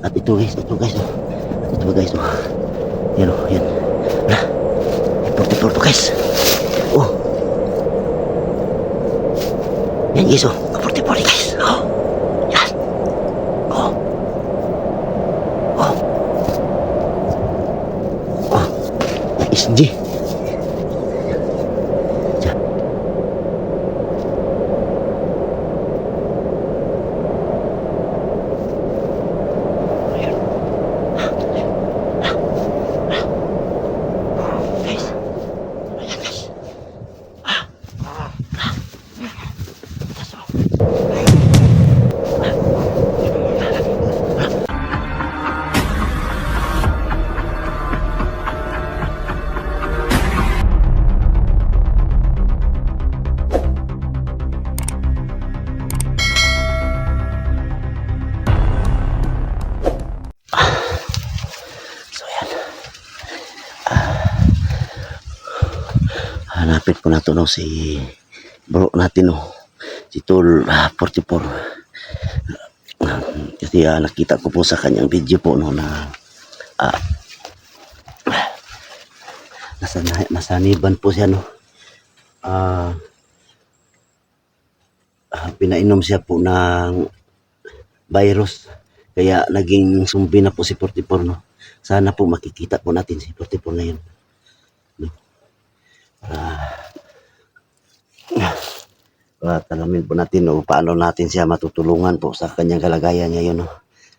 At ito guys, oh. Ito guys, oh. Yan oh, yan. Wala. 44 to guys. Oh. Yan guys, oh. 44 guys. Oh. Yan. Oh. Oh. Oh. Yan SG. Hanapin po natin no, si bro natin no, si Tol 44. Kasi nakita ko po sa kanyang video po no na nasaniban po siya no. Pinainom siya po ng virus kaya naging zombie na po si 44 no. Sana po makikita po natin si 44 ngayon. Tanungin po natin no, paano natin siya matutulungan po sa kanyang kalagayan ngayon no.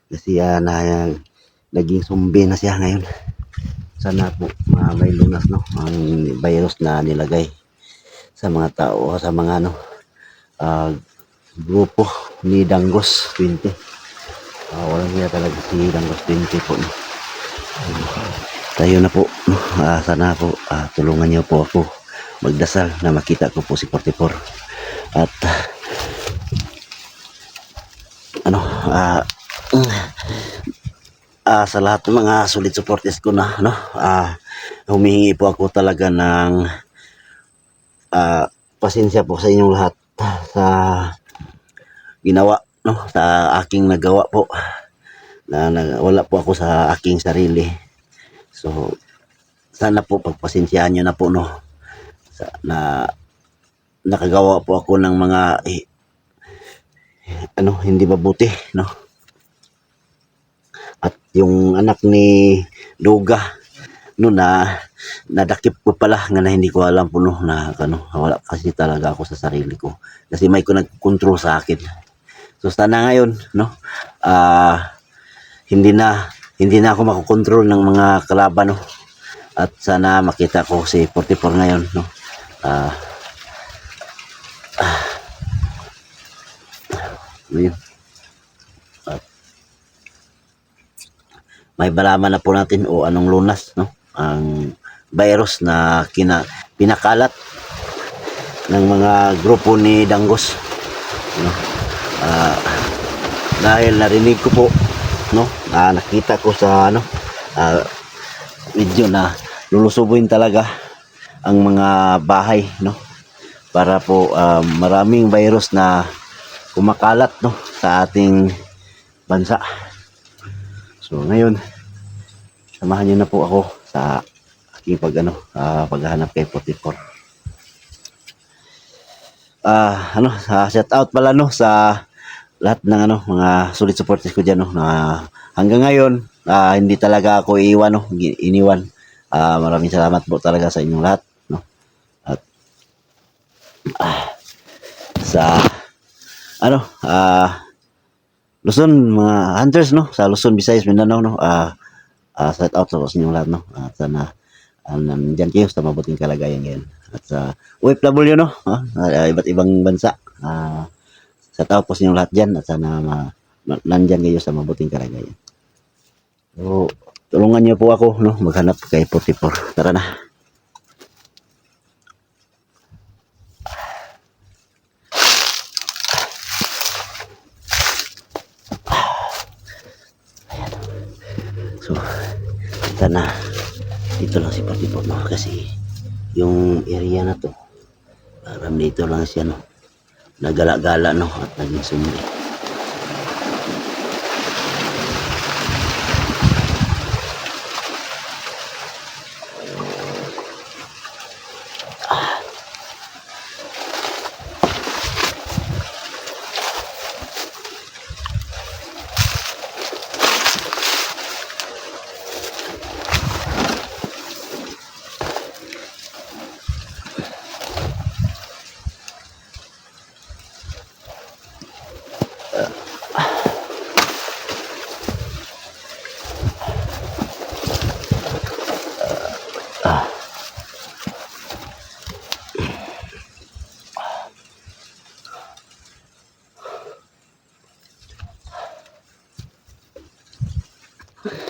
Kasi naging zombie na siya ngayon. Sana po may lunas no ang virus na nilagay sa mga tao, sa mga grupo ni Danggos 20. Walang niya talaga si Danggos 20 po no. Tayo na po no. Sana po tulungan niyo po ako magdasal na makita ko po si 44. At sa lahat ng mga solid supporters ko na no, humihingi po ako talaga ng pasensya po sa inyong lahat sa ginawa no, sa aking nagawa po na wala po ako sa aking sarili. So sana po pagpasensyaan niyo na po no, na nakagawa po ako ng mga hindi mabuti no. At yung anak ni Duga no na nadakip ko pala nga na hindi ko alam po no na wala kasi talaga ako sa sarili ko kasi may nag-control sa akin. So sana ngayon no hindi na ako makokontrol ng mga kalaban no. At sana makita ko si 44 ngayon no. May balaman na po natin o anong lunas no ang virus na pinakalat ng mga grupo ni Danggos no. Dahil narinig ko po no, nakita ko sa video na lulusubuin talaga ang mga bahay no para po maraming virus na kumakalat no sa ating bansa. So ngayon samahan niyo na po ako sa aking paghahanap kay 44. Shout out pala no sa lahat ng mga solid supporters ko diyan no na hanggang ngayon hindi talaga ako iniwan. Maraming salamat po talaga sa inyong lahat no. At sa Luzon, mga hunters no, sa Luzon, Visayas, Mindanao no, shout out sa inyong lahat no. At sana nandiyan kayo sa mabuting kalagayan ngayon. At sa OFW no, iba't ibang bansa, shout out po sa inyong lahat diyan at sana nandiyan kayo sa mabuting kalagayan. So, tulungan niyo po ako no, maghanap kay 44. Tara na. So, sana dito lang si 44 no, kasi yung area na to parang dito lang siya no, nagala-gala no at naging sumbi. Parang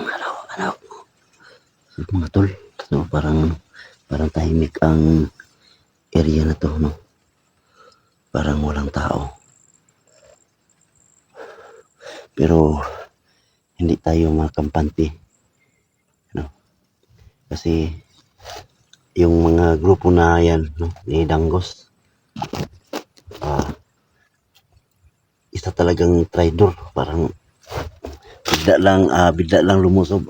ano, mga tol. So, parang tahimik ang area na to, no? Parang walang tao. Pero, hindi tayo makampante, no? Kasi, yung mga grupo na yan, no, ni Danggos, isa talagang traitor. Parang, bigla lang lumusob.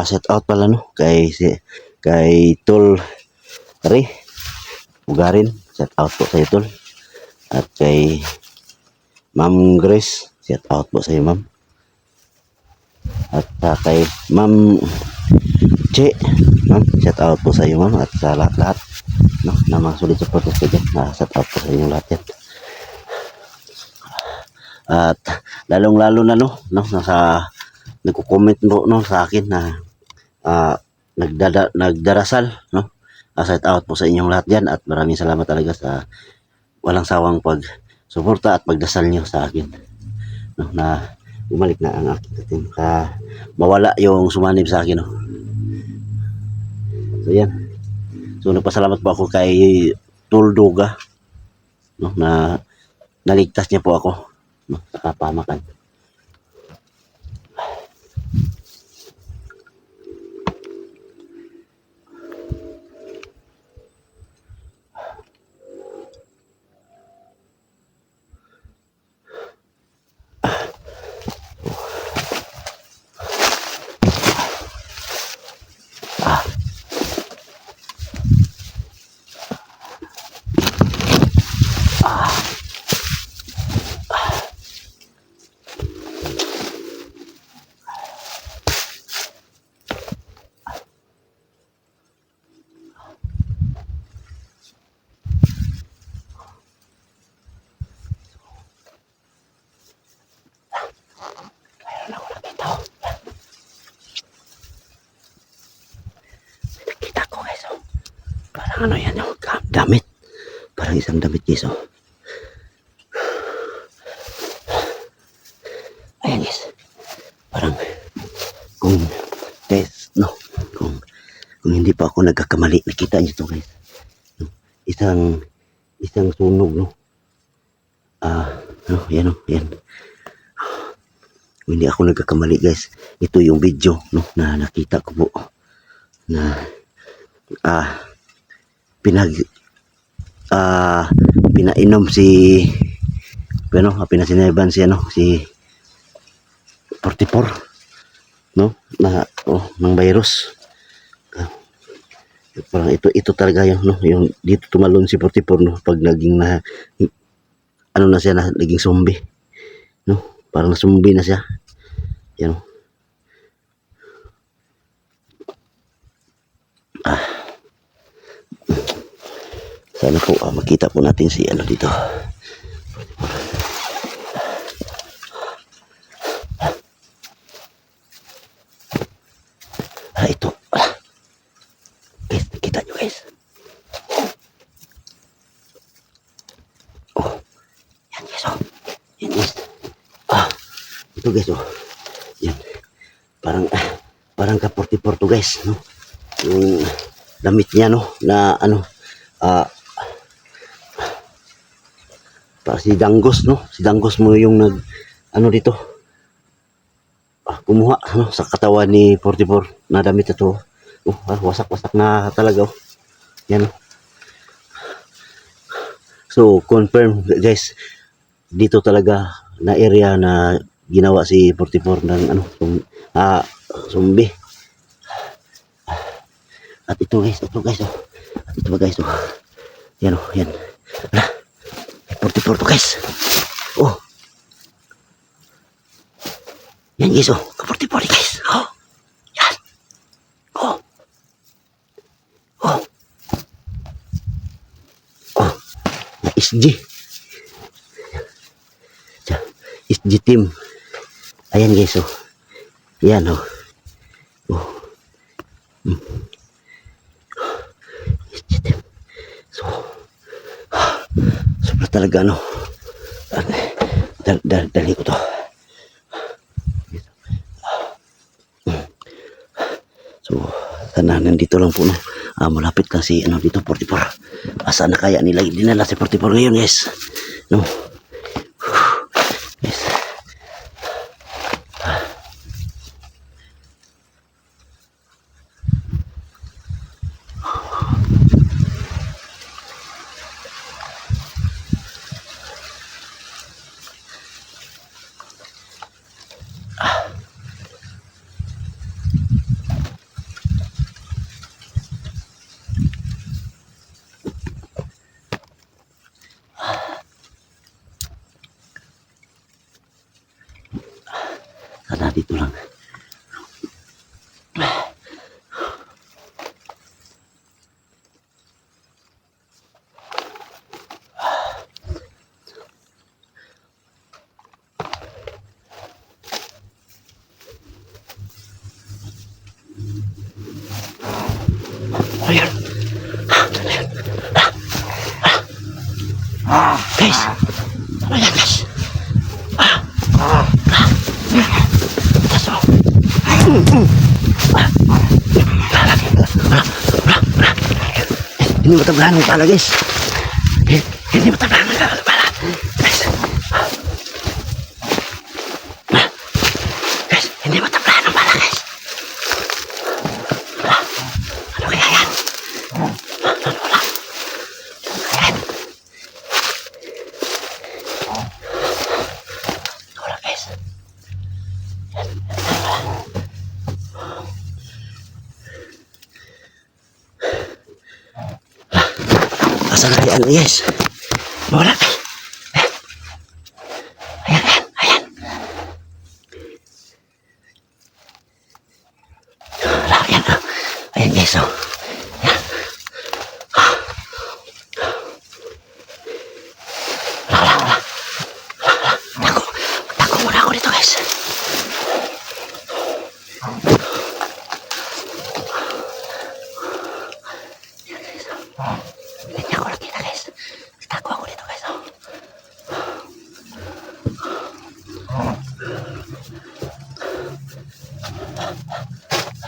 Set out pala, no, kay Tol Re Ugarin. Set out po sa Tol. At kay Ma'am Grace, set out po sa iyo, ma'am. At kay Ma'am Che, ma'am, set out po sa iyo, ma'am. At sa lahat-lahat, no, na mga solid supporters ko dyan, set out po sa inyo lahat yan. At lalong-lalo na, no, nagko-comment po, no, sa akin na nagdarasal, no. Shout out po sa inyong lahat diyan at maraming salamat talaga sa walang sawang pagsuporta at pagdasal niyo sa akin, no, na bumalik na ang aking team, mawala yung sumanib sa akin, no. So yan. So nagpasalamat po ako kay Tulduga, no, na naligtas niya po ako, no, sa kapamakan. Kita ko guys, oh. Parang ano yan, oh, damit. Parang isang damit guys, oh. Ayan guys. Parang kung guys, no, kung hindi pa ako nagkakamali, nakita niyo to guys. Isang sunog, no. No, yan, oh, yan. Kung hindi ako nagkakamali guys, ito yung video, no, na nakita ko po na pinainom si pinasiniban si si 44, no, na ng virus. Parang ito talaga yung, no, yung dito tumalon si 44, no, pag naging na ano na siya, na naging zombie, no, parang zombie na siya yan. Sana po makita po natin si ano dito. Ito. Guys, nakita nyo guys. Oh. Yan guys, oh. Yan guys. Ito guys, oh. Yan. Parang ka-44 to guys, no. Yung damit niya, no, na ano, si Danggos, no, si Danggos mo yung ano dito, kumuha, no, sa katawan ni 44 na damit ito. Wasak-wasak na talaga, oh. Yan, oh. So confirm guys, dito talaga na area na ginawa si 44 ng ano, zombie. At ito guys, oh. At ito ba guys, oh. Yan oh, yan. Ala, 44 to guys. Oh. Yan guys, oh. 44 guys. Oh. Yan. Oh. Oh. Oh. Na SG. SG team. Ayan guys, oh. Yan, oh. Oh. SG team. So, sobra talaga, no. Dali ko to. So, sana nandito lang po, no. Malapit lang si, ano, dito, 44. Saan na kaya nila dinala si 44 ngayon, guys? No. Guys. Sana dito lang. Ayan. Guys. Ayan guys. Hindi matablahan ng pala guys. Hindi matablahan ng pala guys. Guys, hindi matablahan ng pala guys. Ano kaya yan? Ano wala? Ayan. Wala guys. Asan kaya ano guys? Wala guys. Ayan, ayan, ayan. Wala, ayan, oh. Ayan guys, oh. Ayan. Wala, wala, wala. Tago muna ako dito guys. Ayan guys, oh. Hindi ako nakita guys. Tago ako dito guys, oh.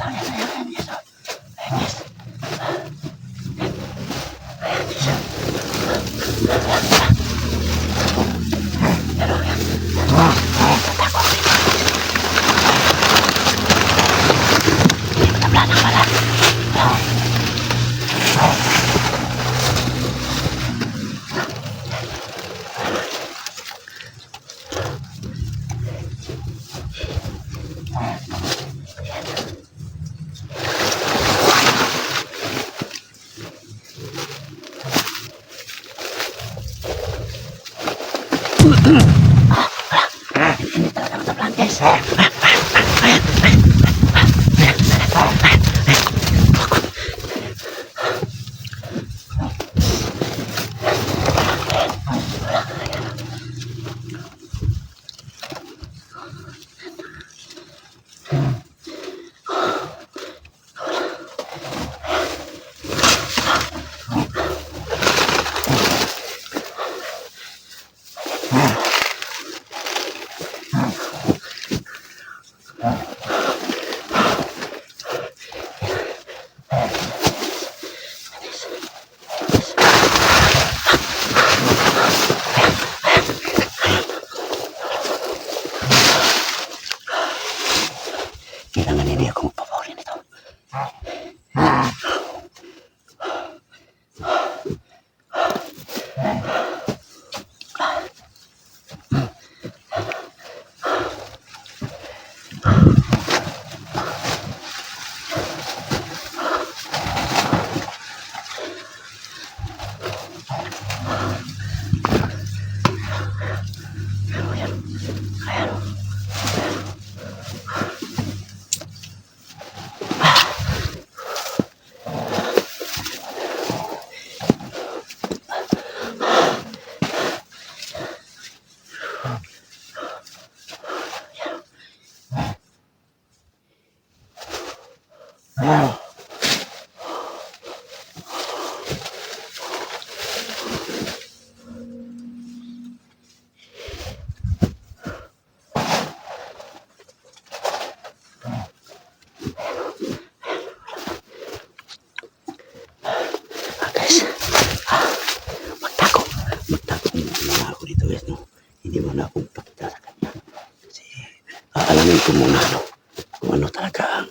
Ayan, ayan, ayan guys, oh. Ayan guys. Ayan guys, oh. Pero ayan. Tago ako dito. Hindi matabla na pala. Hindi talaga matablaan guys. guys, no? Hindi mo na akong pakita sa kanya. Kasi alamin ko muna, no? Kung ano talaga ang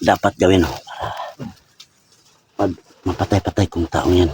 dapat gawin, no? Para mapatay-patay kung taong yan.